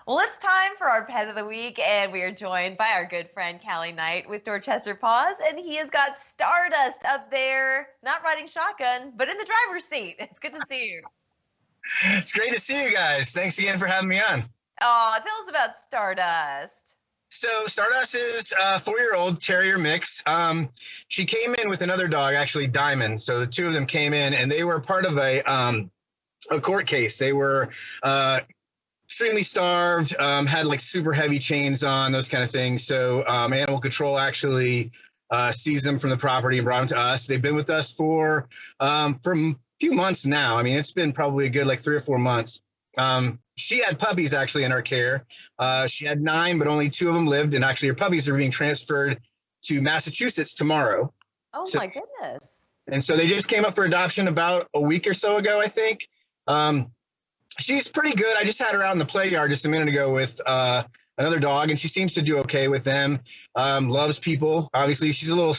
Well, it's time for our pet of the week, and we are joined by our good friend Kally Knight with Dorchester Paws, and he has got Stardust up there, not riding shotgun, but in the driver's seat. It's good to see you. It's great to see you guys. Thanks again for having me on. Oh, tell us about Stardust. So Stardust is a 4-year-old terrier mix. She came in with another dog, actually Diamond. So the two of them came in, and they were part of a court case. They were extremely starved, had like super heavy chains on, those kind of things. So animal control actually seized them from the property and brought them to us. They've been with us for a few months now. I mean, it's been probably a good like 3 or 4 months. She had puppies actually in our care. She had 9, but only 2 of them lived. And actually her puppies are being transferred to Massachusetts tomorrow. Oh, so, my goodness. And so they just came up for adoption about a week or so ago, I think. She's pretty good. I just had her out in the play yard just a minute ago with another dog, and she seems to do okay with them. Loves people. Obviously, she's a little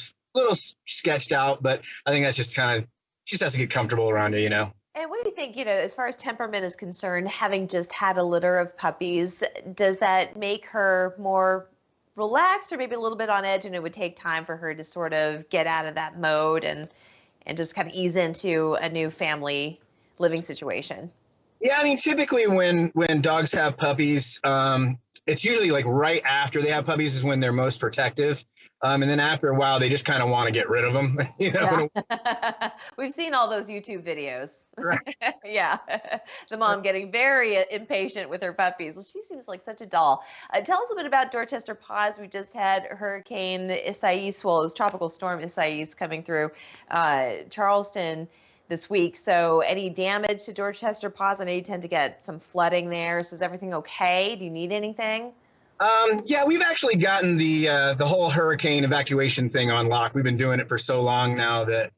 sketched out, but I think that's just kind of, she just has to get comfortable around her, you know. And what do you think, as far as temperament is concerned, having just had a litter of puppies, does that make her more relaxed or maybe a little bit on edge, and it would take time for her to sort of get out of that mode and just kind of ease into a new family living situation? Yeah, I mean, typically when dogs have puppies, it's usually like right after they have puppies is when they're most protective. And then after a while, they just kind of want to get rid of them. You know? Yeah. We've seen all those YouTube videos. Right. Yeah. The mom getting very impatient with her puppies. Well, she seems like such a doll. Tell us a bit about Dorchester Paws. We just had Hurricane Isaias, well, it was Tropical Storm Isaias coming through Charleston this week. So any damage to Dorchester Paws? I know you tend to get some flooding there. So is everything okay? Do you need anything? Yeah, we've actually gotten the whole hurricane evacuation thing on lock. We've been doing it for so long now that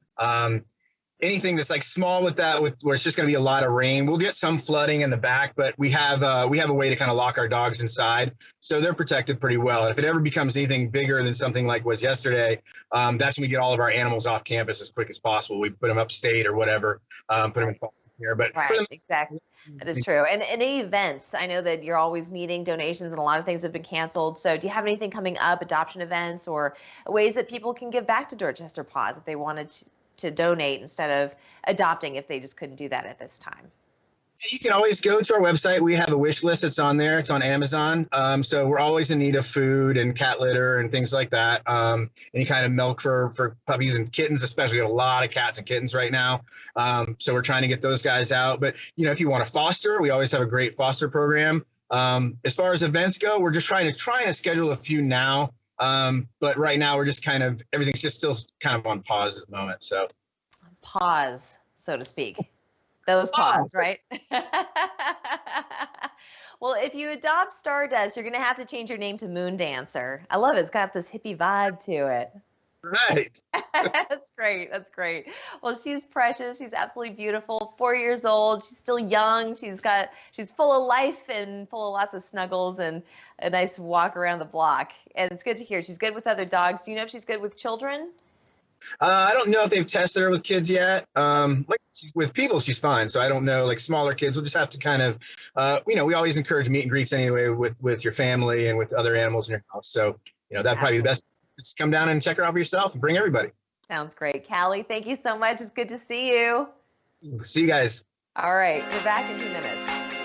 anything that's like small with that, where it's just going to be a lot of rain, we'll get some flooding in the back, but we have a way to kind of lock our dogs inside, so they're protected pretty well. And if it ever becomes anything bigger than something like was yesterday, that's when we get all of our animals off campus as quick as possible. We put them upstate or whatever, put them in foster care. But right, exactly. That is true. And any events, I know that you're always needing donations and a lot of things have been canceled. So do you have anything coming up, adoption events or ways that people can give back to Dorchester Paws if they wanted to donate instead of adopting, if they just couldn't do that at this time? You can always go to our website. We have a wish list. It's on there. It's on Amazon. So we're always in need of food and cat litter and things like that. Any kind of milk for puppies and kittens, especially. We have a lot of cats and kittens right now. So we're trying to get those guys out. But, if you want to foster, we always have a great foster program. As far as events go, we're just trying to schedule a few now. But right now we're just everything's just still kind of on pause at the moment. So pause, so to speak. Those paws, right? Well, if you adopt Stardust, you're going to have to change your name to Moon Dancer. I love it. It's got this hippie vibe to it. Right. That's great. That's great. Well, she's precious. She's absolutely beautiful. 4 years old. She's still young. She's full of life and full of lots of snuggles and a nice walk around the block. And it's good to hear. She's good with other dogs. Do you know if she's good with children? I don't know if they've tested her with kids yet. With people, she's fine. So I don't know, like smaller kids, we'll just have to kind of, we always encourage meet and greets anyway with your family and with other animals in your house. So, that'd probably be the best. Just come down and check her out for yourself and bring everybody. Sounds great. Kally, thank you so much. It's good to see you. See you guys. All right. We're back in 2 minutes.